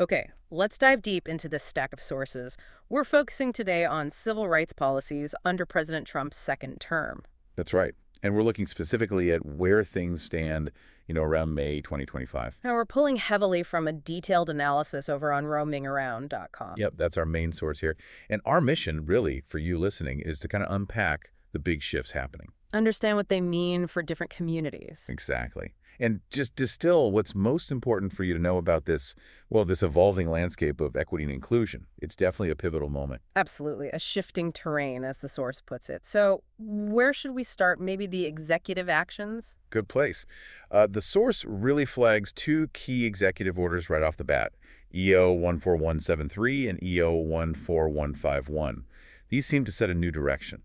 Okay, let's dive deep into this stack of sources. We're focusing today on civil rights policies under President Trump's second term. That's right. And we're looking specifically at where things stand, around May 2025. Now, we're pulling heavily from a detailed analysis over on roamingaround.com. Yep, that's our main source here. And our mission, really, for you listening, is to kind of unpack the big shifts happening. Understand what they mean for different communities. Exactly. And just distill what's most important for you to know about this, well, this evolving landscape of equity and inclusion. It's definitely a pivotal moment. Absolutely. A shifting terrain, as the source puts it. So where should we start? Maybe the executive actions? Good place. The source really flags two key executive orders right off the bat, EO 14173 and EO 14151. These seem to set a new direction.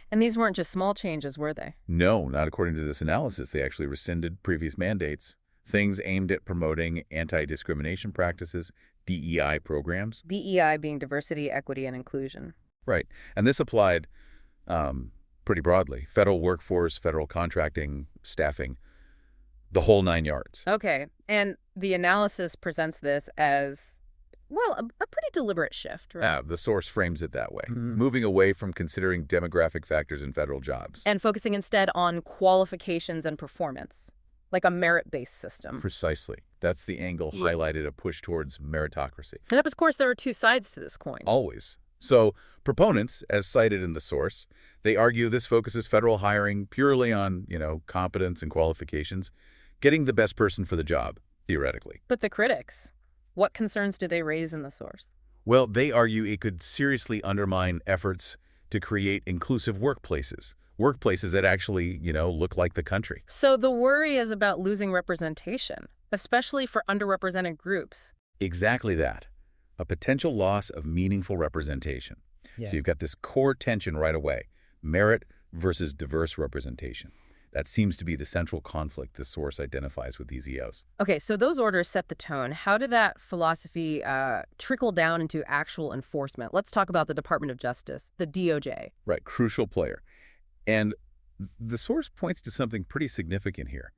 And these weren't just small changes, were they? No, not according to this analysis. They actually rescinded previous mandates, things aimed at promoting anti-discrimination practices, DEI programs. DEI being diversity, equity, and inclusion. Right. And this applied pretty broadly. Federal workforce, federal contracting, staffing, the whole 9 yards. Okay. And the analysis presents this as, well, a pretty deliberate shift, right? The source frames it that way, moving away from considering demographic factors in federal jobs. And focusing instead on qualifications and performance, like a merit-based system. Precisely. That's the angle highlighted, a push towards meritocracy. And of course, there are two sides to this coin. Always. So proponents, as cited in the source, they argue this focuses federal hiring purely on, competence and qualifications, getting the best person for the job, theoretically. But the critics, what concerns do they raise in the source? Well, they argue it could seriously undermine efforts to create inclusive workplaces that actually, look like the country. So the worry is about losing representation, especially for underrepresented groups. Exactly that. A potential loss of meaningful representation. Yeah. So you've got this core tension right away, merit versus diverse representation. That seems to be the central conflict the source identifies with these EOs. Okay, so those orders set the tone. How did that philosophy trickle down into actual enforcement? Let's talk about the Department of Justice, the DOJ. Right, crucial player. And the source points to something pretty significant here.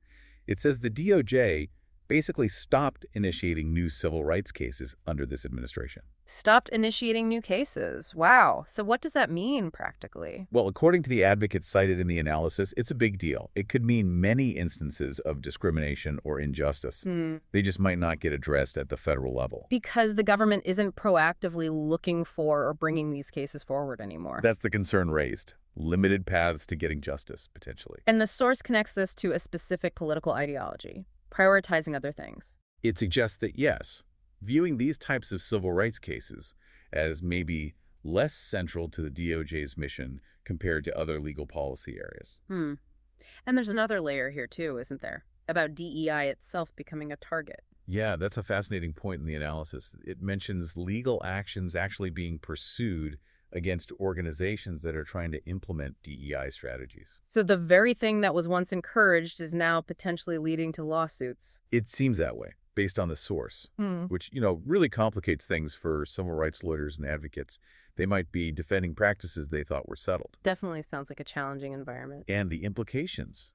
It says the DOJ basically stopped initiating new civil rights cases under this administration. Stopped initiating new cases. Wow. So what does that mean practically? Well, according to the advocates cited in the analysis, it's a big deal. It could mean many instances of discrimination or injustice. They just might not get addressed at the federal level. Because the government isn't proactively looking for or bringing these cases forward anymore. That's the concern raised. Limited paths to getting justice, potentially. And the source connects this to a specific political ideology, prioritizing other things. It suggests that, yes, viewing these types of civil rights cases as maybe less central to the DOJ's mission compared to other legal policy areas. And there's another layer here, too, isn't there? About DEI itself becoming a target. Yeah, that's a fascinating point in the analysis. It mentions legal actions actually being pursued against organizations that are trying to implement DEI strategies. So the very thing that was once encouraged is now potentially leading to lawsuits. It seems that way, based on the source, which, really complicates things for civil rights lawyers and advocates. They might be defending practices they thought were settled. Definitely sounds like a challenging environment. And the implications,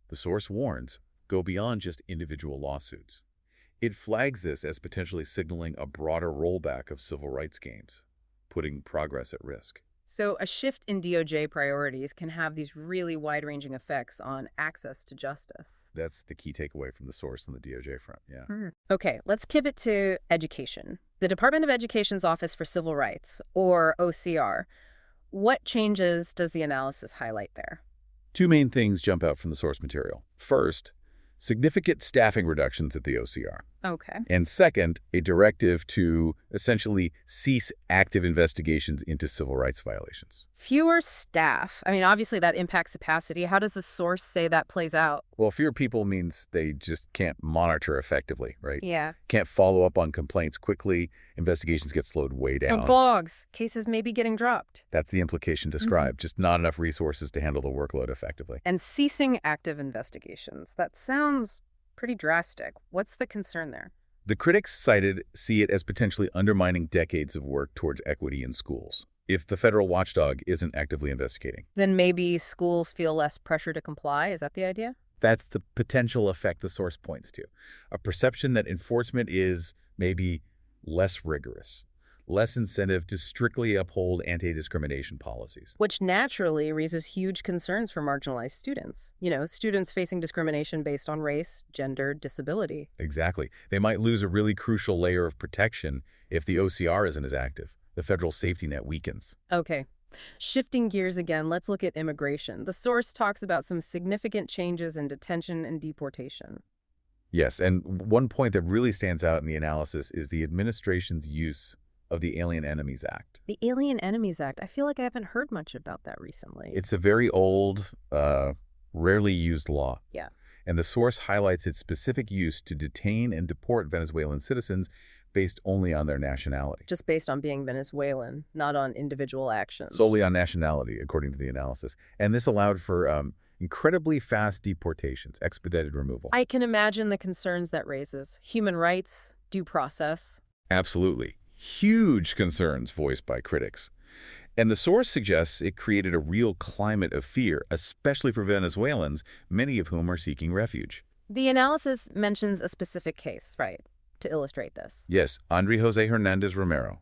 the source warns, go beyond just individual lawsuits. It flags this as potentially signaling a broader rollback of civil rights gains, putting progress at risk. So a shift in DOJ priorities can have these really wide-ranging effects on access to justice. That's the key takeaway from the source on the DOJ front, yeah. Okay, let's pivot to education. The Department of Education's Office for Civil Rights, or OCR. What changes does the analysis highlight there? Two main things jump out from the source material. First, significant staffing reductions at the OCR. Okay. And second, a directive to essentially cease active investigations into civil rights violations. Fewer staff. I mean, obviously that impacts capacity. How does the source say that plays out? Well, fewer people means they just can't monitor effectively, right? Yeah. Can't follow up on complaints quickly. Investigations get slowed way down. And blogs. Cases may be getting dropped. That's the implication described. Just not enough resources to handle the workload effectively. And ceasing active investigations. That sounds pretty drastic. What's the concern there? The critics cited see it as potentially undermining decades of work towards equity in schools if the federal watchdog isn't actively investigating. Then maybe schools feel less pressure to comply? Is that the idea? That's the potential effect the source points to. A perception that enforcement is maybe less rigorous, less incentive to strictly uphold anti-discrimination policies. Which naturally raises huge concerns for marginalized students. Students facing discrimination based on race, gender, disability. Exactly. They might lose a really crucial layer of protection if the OCR isn't as active. The federal safety net weakens. Okay. Shifting gears again, let's look at immigration. The source talks about some significant changes in detention and deportation. Yes, and one point that really stands out in the analysis is the administration's use of the Alien Enemies Act. The Alien Enemies Act, I feel like I haven't heard much about that recently. It's a very old, rarely used law. Yeah. And the source highlights its specific use to detain and deport Venezuelan citizens based only on their nationality. Just based on being Venezuelan, not on individual actions. Solely on nationality, according to the analysis. And this allowed for incredibly fast deportations, expedited removal. I can imagine the concerns that raises. Human rights, due process. Absolutely. Huge concerns voiced by critics. And the source suggests it created a real climate of fear, especially for Venezuelans, many of whom are seeking refuge. The analysis mentions a specific case, right, to illustrate this. Yes, Andre Jose Hernandez Romero.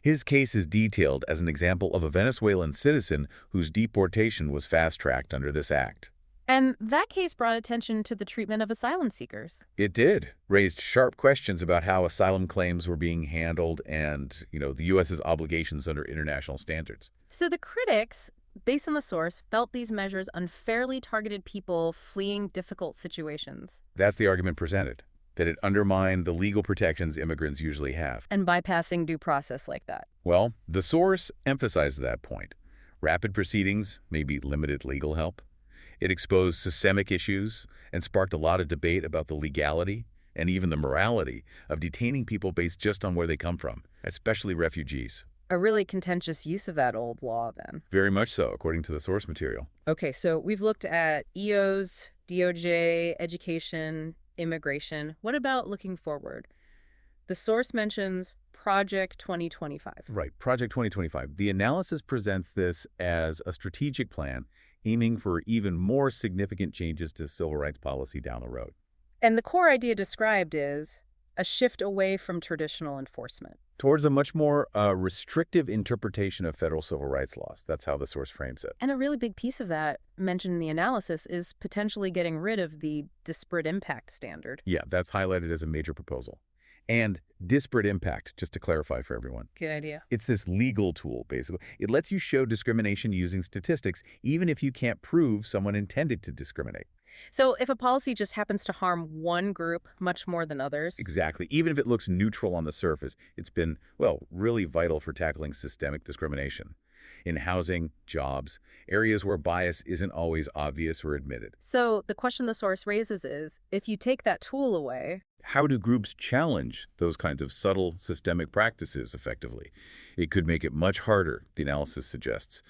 His case is detailed as an example of a Venezuelan citizen whose deportation was fast-tracked under this act. And that case brought attention to the treatment of asylum seekers. It did. Raised sharp questions about how asylum claims were being handled and, the U.S.'s obligations under international standards. So the critics, based on the source, felt these measures unfairly targeted people fleeing difficult situations. That's the argument presented, that it undermined the legal protections immigrants usually have. And bypassing due process like that. Well, the source emphasized that point. Rapid proceedings, maybe limited legal help. It exposed systemic issues and sparked a lot of debate about the legality and even the morality of detaining people based just on where they come from, especially refugees. A really contentious use of that old law, then. Very much so, according to the source material. Okay, so we've looked at EOs, DOJ, education, immigration. What about looking forward? The source mentions Project 2025. Right, Project 2025. The analysis presents this as a strategic plan aiming for even more significant changes to civil rights policy down the road. And the core idea described is a shift away from traditional enforcement. Towards a much more restrictive interpretation of federal civil rights laws. That's how the source frames it. And a really big piece of that mentioned in the analysis is potentially getting rid of the disparate impact standard. Yeah, that's highlighted as a major proposal. And disparate impact, just to clarify for everyone. Good idea. It's this legal tool, basically. It lets you show discrimination using statistics, even if you can't prove someone intended to discriminate. So if a policy just happens to harm one group much more than others? Exactly. Even if it looks neutral on the surface, it's been, really vital for tackling systemic discrimination. In housing, jobs, areas where bias isn't always obvious or admitted. So the question the source raises is, if you take that tool away, how do groups challenge those kinds of subtle systemic practices effectively? It could make it much harder, the analysis suggests,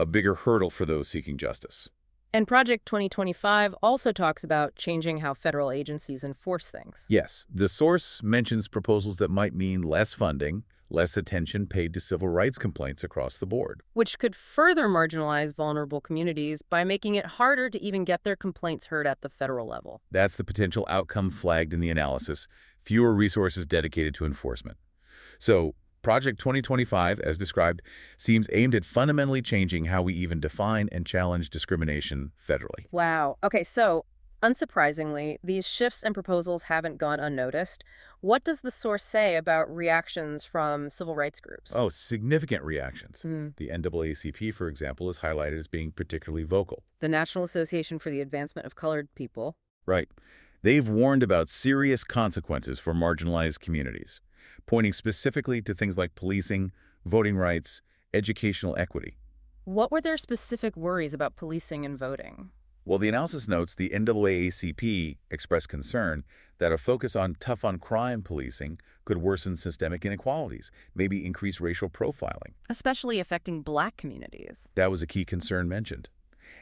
a bigger hurdle for those seeking justice. And Project 2025 also talks about changing how federal agencies enforce things. Yes, the source mentions proposals that might mean less funding, less attention paid to civil rights complaints across the board. Which could further marginalize vulnerable communities by making it harder to even get their complaints heard at the federal level. That's the potential outcome flagged in the analysis, fewer resources dedicated to enforcement. So, Project 2025, as described, seems aimed at fundamentally changing how we even define and challenge discrimination federally. Wow. Okay, so unsurprisingly, these shifts and proposals haven't gone unnoticed. What does the source say about reactions from civil rights groups? Oh, significant reactions. The NAACP, for example, is highlighted as being particularly vocal. The National Association for the Advancement of Colored People. Right. They've warned about serious consequences for marginalized communities, pointing specifically to things like policing, voting rights, educational equity. What were their specific worries about policing and voting? Well, the analysis notes the NAACP expressed concern that a focus on tough-on-crime policing could worsen systemic inequalities, maybe increase racial profiling. Especially affecting Black communities. That was a key concern mentioned.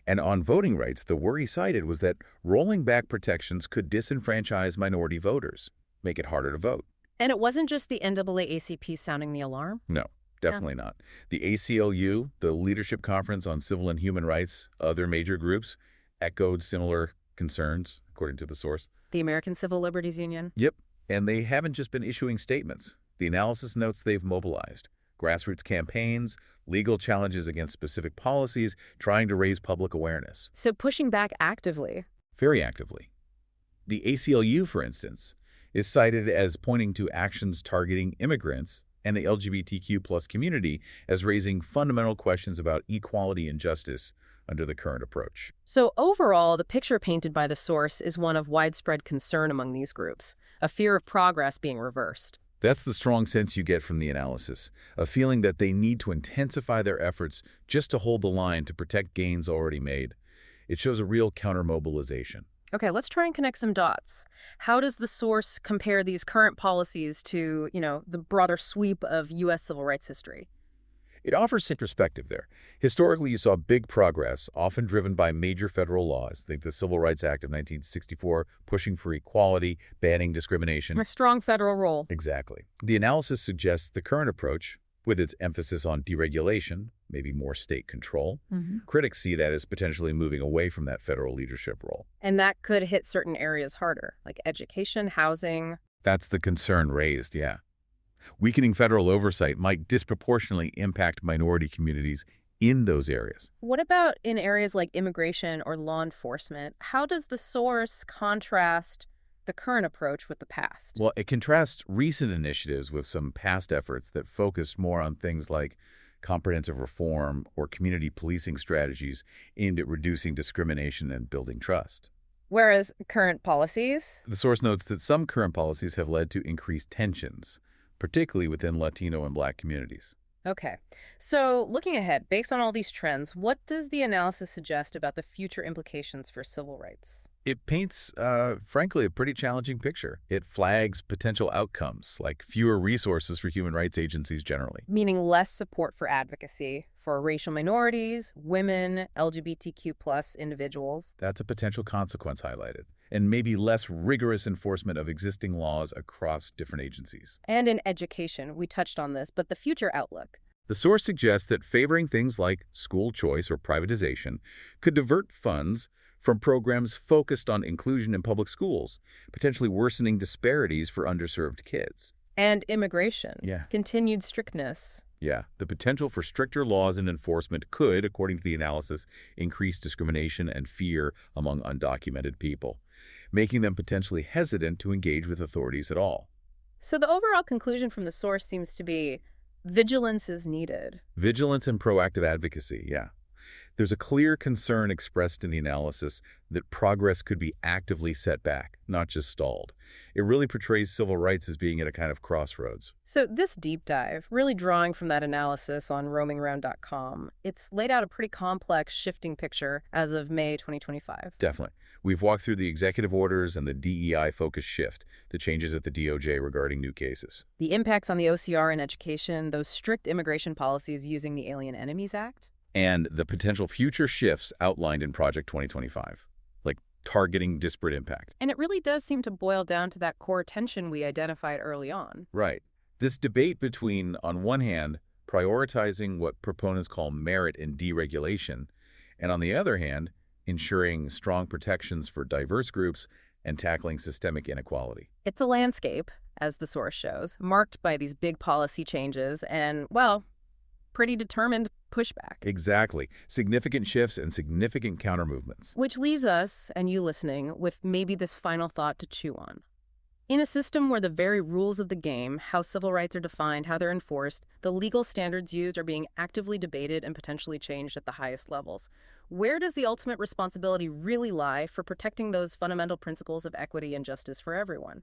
And on voting rights, the worry cited was that rolling back protections could disenfranchise minority voters, make it harder to vote. And it wasn't just the NAACP sounding the alarm? No, definitely not. The ACLU, the Leadership Conference on Civil and Human Rights, other major groups, echoed similar concerns, according to the source. The American Civil Liberties Union? Yep. And they haven't just been issuing statements. The analysis notes they've mobilized grassroots campaigns, legal challenges against specific policies, trying to raise public awareness. So pushing back actively. Very actively. The ACLU, for instance, is cited as pointing to actions targeting immigrants and the LGBTQ plus community as raising fundamental questions about equality and justice under the current approach. So overall, the picture painted by the source is one of widespread concern among these groups, a fear of progress being reversed. That's the strong sense you get from the analysis, a feeling that they need to intensify their efforts just to hold the line to protect gains already made. It shows a real counter-mobilization. Okay, let's try and connect some dots. How does the source compare these current policies to, the broader sweep of U.S. civil rights history? It offers some perspective there. Historically, you saw big progress, often driven by major federal laws. Think the Civil Rights Act of 1964, pushing for equality, banning discrimination. A strong federal role. Exactly. The analysis suggests the current approach, with its emphasis on deregulation, maybe more state control, critics see that as potentially moving away from that federal leadership role. And that could hit certain areas harder, like education, housing. That's the concern raised, yeah. Weakening federal oversight might disproportionately impact minority communities in those areas. What about in areas like immigration or law enforcement? How does the source contrast the current approach with the past? Well, it contrasts recent initiatives with some past efforts that focused more on things like comprehensive reform or community policing strategies aimed at reducing discrimination and building trust. Whereas current policies? The source notes that some current policies have led to increased tensions, particularly within Latino and Black communities. Okay. So looking ahead, based on all these trends, what does the analysis suggest about the future implications for civil rights? It paints, frankly, a pretty challenging picture. It flags potential outcomes, like fewer resources for human rights agencies generally. Meaning less support for advocacy for racial minorities, women, LGBTQ plus individuals. That's a potential consequence highlighted. And maybe less rigorous enforcement of existing laws across different agencies. And in education, we touched on this, but the future outlook. The source suggests that favoring things like school choice or privatization could divert funds from programs focused on inclusion in public schools, potentially worsening disparities for underserved kids. And immigration. Yeah. Continued strictness. Yeah, the potential for stricter laws and enforcement could, according to the analysis, increase discrimination and fear among undocumented people, making them potentially hesitant to engage with authorities at all. So the overall conclusion from the source seems to be vigilance is needed. Vigilance and proactive advocacy, yeah. There's a clear concern expressed in the analysis that progress could be actively set back, not just stalled. It really portrays civil rights as being at a kind of crossroads. So this deep dive, really drawing from that analysis on roamingaround.com, it's laid out a pretty complex, shifting picture as of May 2025. Definitely. We've walked through the executive orders and the DEI-focused shift, the changes at the DOJ regarding new cases. The impacts on the OCR in education, those strict immigration policies using the Alien Enemies Act. And the potential future shifts outlined in Project 2025, like targeting disparate impact. And it really does seem to boil down to that core tension we identified early on. Right. This debate between, on one hand, prioritizing what proponents call merit and deregulation, and on the other hand, ensuring strong protections for diverse groups and tackling systemic inequality. It's a landscape, as the source shows, marked by these big policy changes and, well, pretty determined pushback. Exactly. Significant shifts and significant counter-movements. Which leaves us, and you listening, with maybe this final thought to chew on. In a system where the very rules of the game, how civil rights are defined, how they're enforced, the legal standards used are being actively debated and potentially changed at the highest levels, where does the ultimate responsibility really lie for protecting those fundamental principles of equity and justice for everyone?